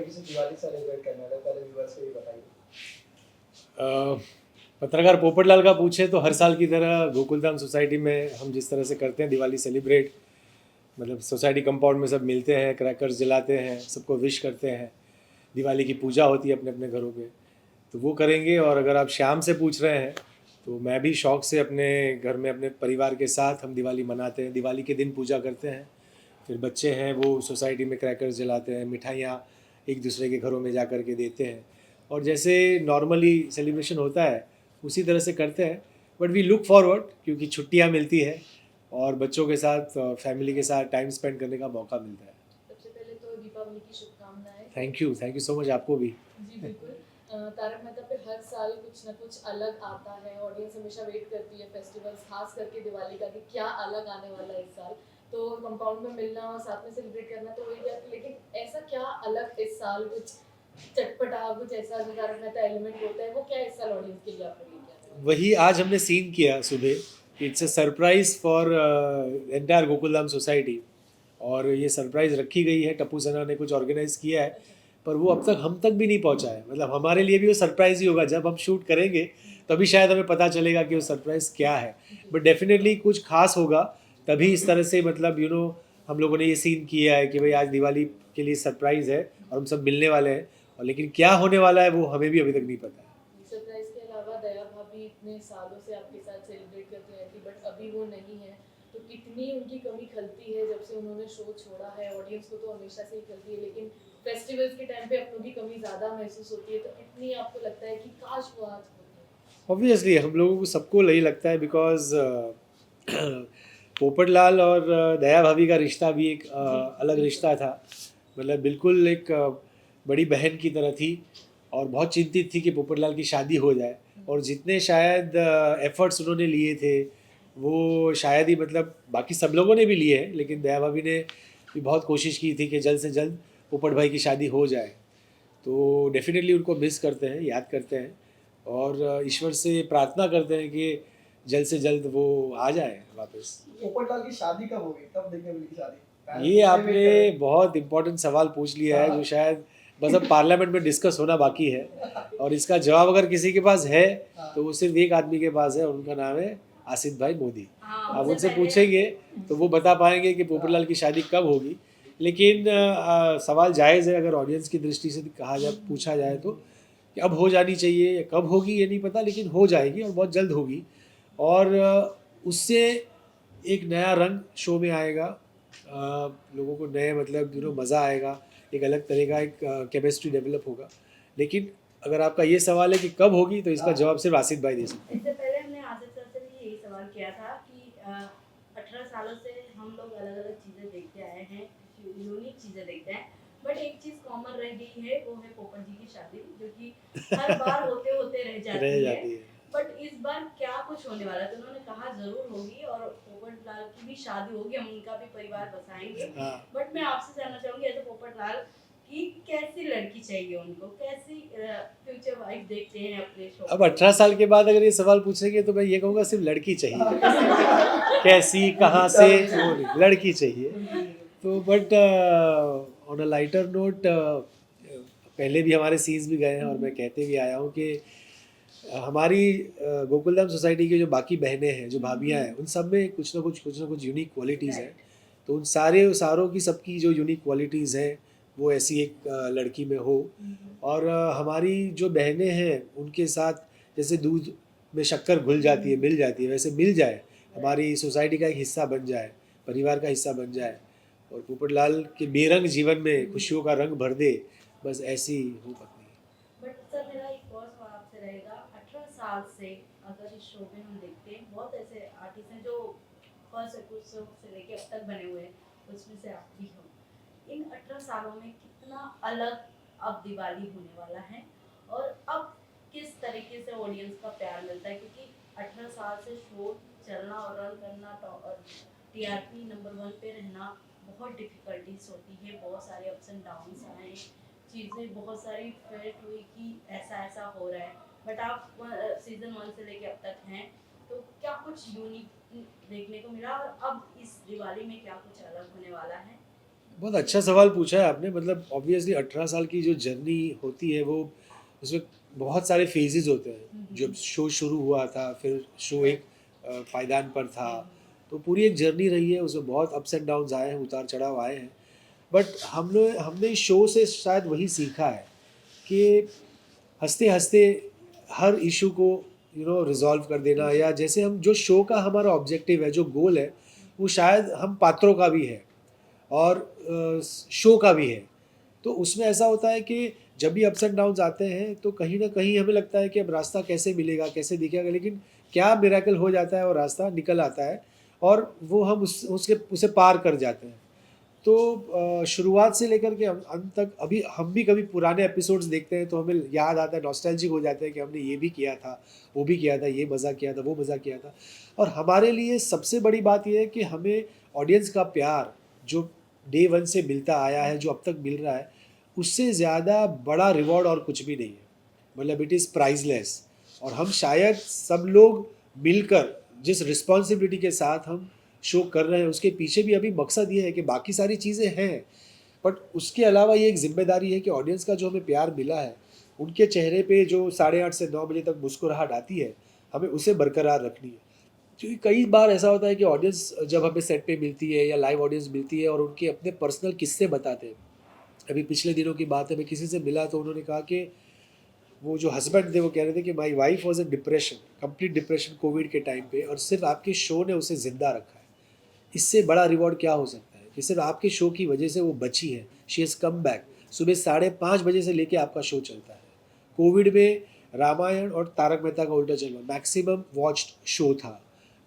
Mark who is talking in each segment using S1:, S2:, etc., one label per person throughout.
S1: तरीके से दिवाली सेलिब्रेट करना है, पहले व्यूअर्स को ये बताइए।
S2: पत्रकार पोपटलाल का पूछे तो हर साल की तरह गोकुलधाम सोसाइटी में हम जिस तरह से करते हैं दिवाली सेलिब्रेट, मतलब सोसाइटी कंपाउंड में सब मिलते हैं, क्रैकर्स जलाते हैं, सबको विश करते हैं, दिवाली की पूजा होती है अपने अपने घरों पे, तो वो करेंगे। और अगर आप शाम से पूछ रहे हैं तो मैं भी शौक़ से अपने घर में अपने परिवार के साथ हम दिवाली मनाते हैं। दिवाली के दिन पूजा करते हैं, फिर बच्चे हैं वो सोसाइटी में क्रैकर्स जलाते हैं, मिठाइयाँ एक दूसरे के घरों में जा कर के देते हैं, और जैसे नॉर्मली सेलिब्रेशन होता है उसी तरह से करते हैं। बट वी लुक फॉरवर्ड, क्योंकि छुट्टियाँ मिलती है और बच्चों के साथ फैमिली के साथ टाइम स्पेंड करने का मौका मिलता है।
S3: सबसे पहले तो दीपावली की शुभकामनाएं।
S2: थैंक यू सो मच, आपको भी।
S3: जी बिल्कुल। तारक मेहता पे हर साल कुछ ना कुछ अलग आता है, ऑडियंस हमेशा वेट करती है फेस्टिवल्स, खास करके दिवाली का, कि क्या अलग आने वाला है इस साल। तो कंपाउंड में मिलना और साथ में सेलिब्रेट करना तो वही बात है, लेकिन ऐसा क्या अलग इस साल, कुछ चटपटा, कुछ ऐसा जो तारक मेहता एलिमेंट होता है, वो क्या इस साल ऑडियंस के लिए आपने लेके आया है?
S2: वही आज हमने सीन किया सुबह। It's a surprise for entire Gokuldham society, और ये सरप्राइज़ रखी गई है, टप्पू सेना ने कुछ ऑर्गेनाइज़ किया है, पर वो अब तक हम तक भी नहीं पहुंचा है। मतलब हमारे लिए भी वो सरप्राइज़ ही होगा, जब हम शूट करेंगे तभी शायद हमें पता चलेगा कि वो सरप्राइज़ क्या है। बट डेफिनेटली कुछ खास होगा, तभी इस तरह से मतलब हम लोगों ने ये सीन किया है कि भाई आज दिवाली के लिए सरप्राइज़ है और हम सब मिलने वाले हैं, और लेकिन क्या होने वाला है वो हमें भी अभी तक नहीं पता है।
S3: सरप्राइज के अलावा दया भाभी इतने सालों से आपके साथ सेलिब्रेट करती रहती, बट अभी वो नहीं है, तो कितनी उनकी कमी खलती है जब से उन्होंने शो छोड़ा है। ऑडियंस को तो हमेशा से ही खलती है, लेकिन फेस्टिवल्स के टाइम पे अपनों की कमी ज़्यादा महसूस होती है, तो कितनी आपको लगता है कि काश वो आज होते।
S2: ऑब्वियसली हम लोगों को सबको यही लगता है, बिकॉज पोपटलाल और दया भाभी का रिश्ता भी एक अलग रिश्ता था। मतलब बिल्कुल एक बड़ी बहन की तरह थी, और बहुत चिंतित थी कि पोपटलाल की शादी हो जाए। और जितने शायद एफर्ट्स उन्होंने लिए थे वो शायद ही, मतलब बाकी सब लोगों ने भी लिए हैं, लेकिन दया भाभी ने भी बहुत कोशिश की थी कि जल्द से जल्द पोपट भाई की शादी हो जाए। तो डेफिनेटली उनको मिस करते हैं, याद करते हैं, और ईश्वर से प्रार्थना करते हैं कि जल्द से जल्द वो आ जाए वापस।
S1: पोपटलाल की शादी कब होगी, कब देखने मिलेगी शादी?
S2: ये आपने बहुत इम्पोर्टेंट सवाल पूछ लिया है, जो शायद बस अब पार्लियामेंट में डिस्कस होना बाकी है, और इसका जवाब अगर किसी के पास है तो वो सिर्फ एक आदमी के पास है, उनका नाम है आसिफ भाई मोदी। आप उनसे पूछेंगे तो वो बता पाएंगे कि पोपटलाल की शादी कब होगी। लेकिन सवाल जायज़ है, अगर ऑडियंस की दृष्टि से पूछा जाए तो कि अब हो जानी चाहिए, या कब होगी ये नहीं पता, लेकिन हो जाएगी और बहुत जल्द होगी। और उससे एक नया रंग शो में आएगा, लोगों को नए मतलब मज़ा आएगा, एक अलग तरह का एक केमिस्ट्री डेवलप होगा। लेकिन अगर आपका ये सवाल है कि कब होगी, तो इसका जवाब सिर्फ आसिफ भाई दे सकते हैं।
S4: इससे पहले हमने आसिफ सर से भी यही सवाल किया था कि 18 सालों से हम लोग अलग अलग चीज़ें देखते आए हैं, यूनिक चीज़ें देखते हैं, बट एक चीज़ कॉमन रह गई है, वो है पोपट जी की शादी, जो कि हर बार होते होते रह जाती है। बट इस बार क्या कुछ होने वाला है? तो उन्होंने कहा जरूर होगी, और पोपट लाल की भी शादी होगी, हम उनका भी परिवार बसाएंगे। बट मैं आपसे जानना चाहूंगी, एज पोपट लाल कि कैसी लड़की चाहिए उनको, कैसी फ्यूचर वाइफ देखते हैं अपने शो?
S2: अब 18 साल के बाद अगर ये सवाल पूछेंगे तो मैं ये कहूँगा सिर्फ लड़की चाहिए। कैसी, कहाँ से, वो नहीं, लड़की चाहिए। तो but on a lighter note, पहले भी हमारे सीन्स भी गए हैं, और मैं कहते भी आया हूँ कि हमारी गोकुलधाम सोसाइटी की जो बाकी बहनें हैं, जो भाभियाँ हैं, उन सब में कुछ ना कुछ यूनिक क्वालिटीज़ हैं। तो उन सारों की सबकी जो यूनिक क्वालिटीज़ हैं वो ऐसी एक लड़की में हो। और हमारी जो बहनें हैं उनके साथ जैसे दूध में शक्कर घुल जाती है, मिल जाती है, वैसे मिल जाए, हमारी सोसाइटी का एक हिस्सा बन जाए, परिवार का हिस्सा बन जाए, और पोपटलाल के बेरंग जीवन में खुशियों का रंग भर दे, बस ऐसी हो पत्नी।
S4: बट सर मेरा एक और सवाल आपसे रहेगा, 18 साल से अगर इस शो में हम देखते हैं, बहुत ऐसे आर्टिस्ट हैं जो फर्स्ट एपिसोड से लेके अब तक बने हुए हैं, उसमें से आप भी हो। इन 18 सालों में कितना अलग अब दिवाली होने वाला है, और अब किस तरीके से ऑडियंस का प्यार मिलता है, क्योंकि 18 साल से शो चलना और रन करना और टीआरपी नंबर 1 पे रहना बहुत डिफिकल्टीज होती है, बहुत सारे अप्स एंड डाउन्स आए, चीज़ें बहुत सारी फेट हुई कि ऐसा हो रहा है। बट आप सीजन 1 से लेके अब तक हैं, तो क्या कुछ यूनिक देखने को मिला, और अब इस दिवाली में क्या कुछ अलग होने वाला है?
S2: बहुत अच्छा सवाल पूछा है आपने। मतलब ऑब्वियसली 18 साल की जो जर्नी होती है वो, उसमें बहुत सारे फेजेस होते हैं। जब शो शुरू हुआ था, फिर शो एक पायदान पर था, तो पूरी एक जर्नी रही है, उसमें बहुत अप्स एंड डाउन्स आए हैं, उतार चढ़ाव आए हैं। बट हमने इस शो से शायद वही सीखा है कि हंसते हंसते हर इशू को रिजॉल्व कर देना, या जैसे हम जो शो का हमारा ऑब्जेक्टिव है, जो गोल है, वो शायद हम पात्रों का भी है और शो का भी है। तो उसमें ऐसा होता है कि जब भी अप्स एंड डाउन्स आते हैं तो कहीं ना कहीं हमें लगता है कि अब रास्ता कैसे मिलेगा, कैसे दिखेगा, लेकिन क्या मिरेकल हो जाता है और रास्ता निकल आता है और वो हम उसे पार कर जाते हैं। तो शुरुआत से लेकर के अंत तक, अभी हम भी कभी पुराने एपिसोड्स देखते हैं तो हमें याद आता है, नॉस्टैल्जिक हो जाते हैं कि हमने ये भी किया था, वो भी किया था, ये मज़ा किया था, वो मज़ा किया था। और हमारे लिए सबसे बड़ी बात यह है कि हमें ऑडियंस का प्यार जो डे वन से मिलता आया है, जो अब तक मिल रहा है, उससे ज़्यादा बड़ा रिवॉर्ड और कुछ भी नहीं है। मतलब इट इज़ प्राइजलेस। और हम शायद सब लोग मिलकर जिस रिस्पॉन्सिबिलिटी के साथ हम शो कर रहे हैं, उसके पीछे भी अभी मकसद ये है कि बाकी सारी चीज़ें हैं, बट उसके अलावा ये एक जिम्मेदारी है कि ऑडियंस का जो हमें प्यार मिला है, उनके चेहरे पे जो 8:30 से 9 बजे तक मुस्कुराहट आती है, हमें उसे बरकरार रखनी है। क्योंकि कई बार ऐसा होता है कि ऑडियंस जब हमें सेट पे मिलती है या लाइव ऑडियंस मिलती है और उनके अपने पर्सनल किस्से बताते हैं। अभी पिछले दिनों की बात है, मैं किसी से मिला तो उन्होंने कहा कि वो जो हस्बैंड थे वो कह रहे थे कि my wife was in depression, complete depression Covid के टाइम पे, और सिर्फ आपके शो ने उसे ज़िंदा रखा है। इससे बड़ा रिवॉर्ड क्या हो सकता है कि सिर्फ आपके शो की वजह से वो बची है। She has come back. सुबह 5:30 बजे से लेके आपका शो चलता है। कोविड में रामायण और तारक मेहता का उल्टा चश्मा मैक्सिमम वॉच्ड शो था।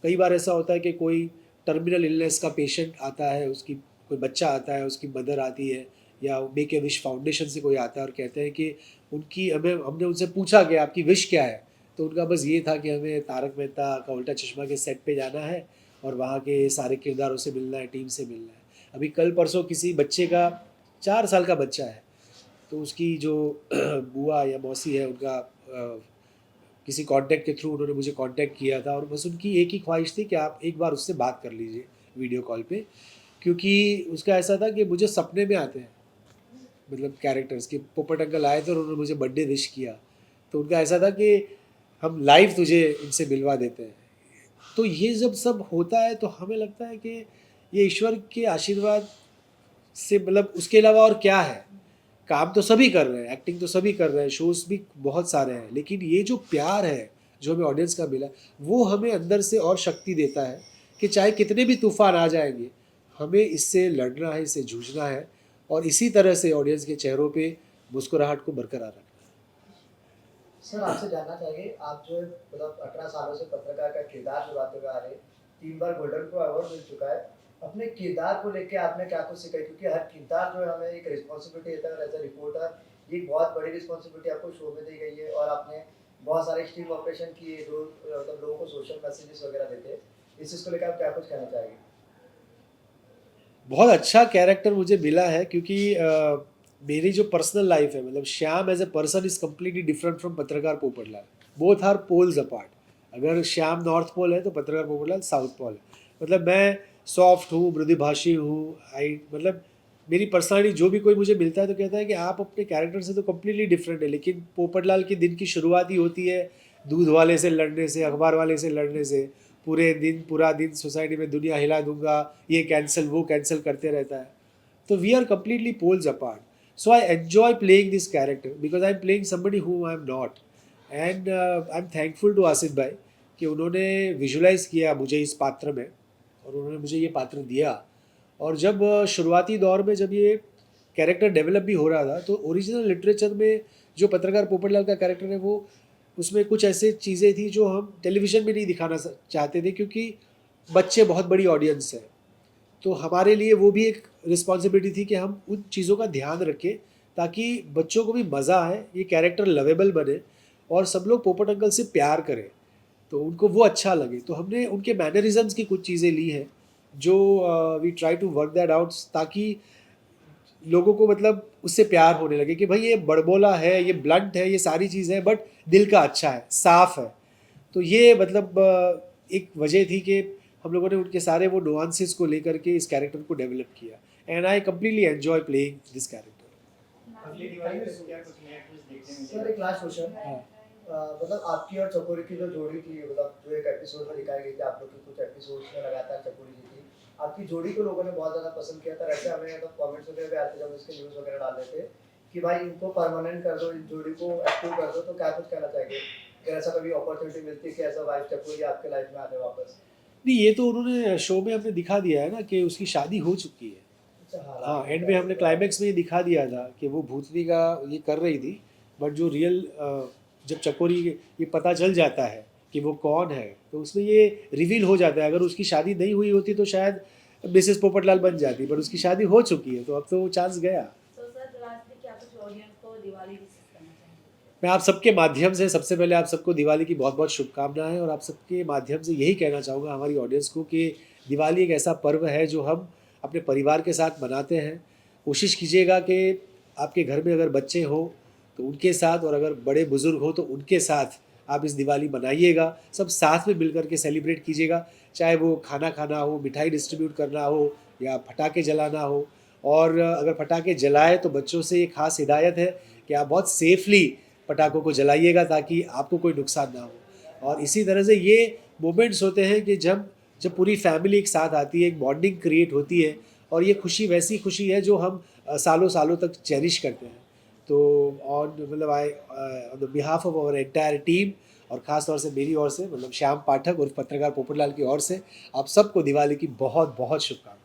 S2: कई बार ऐसा होता है कि कोई टर्मिनल इलनेस का पेशेंट आता है, उसकी कोई बच्चा आता है, उसकी मदर आती है, या मेक ए विश फाउंडेशन से कोई आता है और कहते हैं कि हमने उनसे पूछा कि आपकी विश क्या है, तो उनका बस ये था कि हमें तारक मेहता का उल्टा चश्मा के सेट पे जाना है और वहाँ के सारे किरदारों से मिलना है, टीम से मिलना है। अभी कल परसों किसी बच्चे का 4 साल का बच्चा है, तो उसकी जो बुआ या मौसी है, उनका किसी कांटेक्ट के थ्रू उन्होंने मुझे कांटेक्ट किया था, और बस उनकी एक ही ख्वाहिश थी कि आप एक बार उससे बात कर लीजिए वीडियो कॉल पे। क्योंकि उसका ऐसा था कि मुझे सपने में आते हैं, मतलब कैरेक्टर्स के पोपट अंकल आए थे और उन्होंने मुझे बर्थडे विश किया, तो उनका ऐसा था कि हम लाइव तुझे इनसे मिलवा देते हैं। तो ये जब सब होता है तो हमें लगता है कि ये ईश्वर के आशीर्वाद से, मतलब उसके अलावा और क्या है। काम तो सभी कर रहे हैं, एक्टिंग तो सभी कर रहे हैं, शोज़ भी बहुत सारे हैं, लेकिन ये जो प्यार है जो हमें ऑडियंस का मिला, वो हमें अंदर से और शक्ति देता है कि चाहे कितने भी तूफान आ जाएंगे, हमें इससे लड़ना है, इससे जूझना है, और इसी तरह से ऑडियंस के चेहरों पे मुस्कुराहट को बरकरार रखना है।
S1: सर आपसे जानना चाहिए, आप जो मतलब 18 सालों से पत्रकार का किरदार निभाते हुए आ रहे, 3 बार गोल्डन ग्लोब अवार्ड मिल चुका है, अपने किरदार को लेके आपने क्या कुछ सीखा? क्योंकि हर किरदार जो है हमें एक रिस्पॉन्सिबिलिटी देता है, एज ए रिपोर्टर ये बहुत बड़ी रिस्पॉन्सिबिलिटी आपको शो में दी गई है, और आपने बहुत सारे स्टिंग ऑपरेशन किए जो मतलब लोगों को सोशल मैसेजेस वगैरह देते हैं। इस चीज़ को लेकर आप क्या कुछ कहना चाहेंगे?
S2: बहुत अच्छा कैरेक्टर मुझे मिला है, क्योंकि मेरी जो पर्सनल लाइफ है, मतलब Shyam as a person is completely different from पत्रकार Popatlal. Both are poles apart. अगर श्याम नॉर्थ पोल है तो पत्रकार पोपटलाल साउथ पोल है। मतलब मैं सॉफ्ट हूँ, मृदुभाषी हूँ, मतलब मेरी पर्सनालिटी, जो भी कोई मुझे मिलता है तो कहता है कि आप अपने कैरेक्टर से तो कम्प्लीटली डिफरेंट है। लेकिन पोपटलाल के दिन की शुरुआत ही होती है दूध वाले से लड़ने से, अखबार वाले से लड़ने से। पूरा दिन सोसाइटी में दुनिया हिला दूंगा, ये कैंसिल वो कैंसिल करते रहता है। तो we are completely poles apart. So I enjoy playing this character because I'm playing somebody whom I'm not. And I'm thankful to Asif भाई कि उन्होंने विजुलाइज़ किया मुझे इस पात्र में और उन्होंने मुझे ये पात्र दिया। और जब शुरुआती दौर में जब ये कैरेक्टर डेवलप भी हो रहा था तो ओरिजिनल लिटरेचर में जो पत्रकार पोपटलाल का कैरेक्टर है वो, उसमें कुछ ऐसे चीज़ें थी जो हम टेलीविज़न में नहीं दिखाना चाहते थे, क्योंकि बच्चे बहुत बड़ी ऑडियंस है। तो हमारे लिए वो भी एक रिस्पॉन्सिबिलिटी थी कि हम उन चीज़ों का ध्यान रखें ताकि बच्चों को भी मज़ा आए, ये कैरेक्टर लवेबल बने और सब लोग पोपट अंकल से प्यार करें, तो उनको वो अच्छा लगे। तो हमने उनके मैनरिज़म्स की कुछ चीज़ें ली हैं जो we try to work that out, ताकि लोगों को मतलब उससे प्यार होने लगे कि भाई ये बड़बोला है, ये ब्लंट है, ये सारी चीज़ें हैं, बट दिल का अच्छा है, साफ़ है। तो ये मतलब एक वजह थी कि हम लोगों ने उनके सारे वो नुआंसेस को लेकर के इस कैरेक्टर को डेवलप किया। and I completely enjoy playing this character.
S5: अगली दिवाली पे क्या कुछ नया ट्विस्ट देखने
S1: सर
S5: मिलेगा?
S1: एक लास्ट क्वेश्चन,
S2: हाँ।
S1: मतलब आपकी और चकोरी की जो जोड़ी थी, मतलब जो एक एपिसोड में दिखाई गई थी, आप लोग की कुछ एपिसोड्स में लगातार चकोरी जी थी, आपकी जोड़ी को लोगों ने बहुत ज़्यादा पसंद किया था। ऐसे हमें मतलब कमेंट्स वगैरह भी आते जब इसके न्यूज़ वगैरह डाल रहे थे कि भाई इनको परमानेंट कर दो, इन जोड़ी को एक्टिव कर दो, तो क्या कुछ कहना चाहिए अगर ऐसा कभी अपॉर्चुनिटी मिलती है कि ऐसा वाइफ चकोरी आपके लाइफ में आने वापस?
S2: नहीं, ये तो उन्होंने शो में हमने दिखा दिया है ना कि उसकी शादी हो चुकी है।
S1: अच्छा,
S2: हाँ, एंड में हमने क्लाइमैक्स में ये दिखा दिया था कि वो भूतनी का ये कर रही थी, बट जो रियल जब चकोरी ये पता चल जाता है कि वो कौन है, तो उसमें ये रिवील हो जाता है। अगर उसकी शादी नहीं हुई होती तो शायद मिसेस पोपटलाल बन जाती, पर उसकी शादी हो चुकी है, तो अब तो वो चांस गया।
S4: तो सर लास्टली क्या कुछ ऑडियंस को दिवाली विशेष करना चाहेंगे?
S2: मैं आप सबके माध्यम से सबसे पहले आप सबको दिवाली की बहुत बहुत शुभकामनाएं, और आप सबके माध्यम से यही कहना चाहूँगा हमारी ऑडियंस को कि दिवाली एक ऐसा पर्व है जो हम अपने परिवार के साथ मनाते हैं। कोशिश कीजिएगा कि आपके घर में अगर बच्चे हो तो उनके साथ, और अगर बड़े बुज़ुर्ग हो तो उनके साथ आप इस दिवाली मनाइएगा। सब साथ में मिल करके सेलिब्रेट कीजिएगा, चाहे वो खाना खाना हो, मिठाई डिस्ट्रीब्यूट करना हो, या पटाखे जलाना हो। और अगर पटाखे जलाए तो बच्चों से ये खास हिदायत है कि आप बहुत सेफली पटाखों को जलाइएगा ताकि आपको कोई नुकसान ना हो। और इसी तरह से ये मोमेंट्स होते हैं कि जब जब पूरी फैमिली एक साथ आती है, एक बॉन्डिंग क्रिएट होती है, और ये खुशी वैसी खुशी है जो हम सालों सालों तक चेरिश करते हैं। तो ऑन मतलब on the behalf of our entire team, और ख़ास तौर से मेरी ओर से, मतलब श्याम पाठक और पत्रकार पोपटलाल की ओर से, आप सबको दिवाली की बहुत बहुत शुभकामनाएं।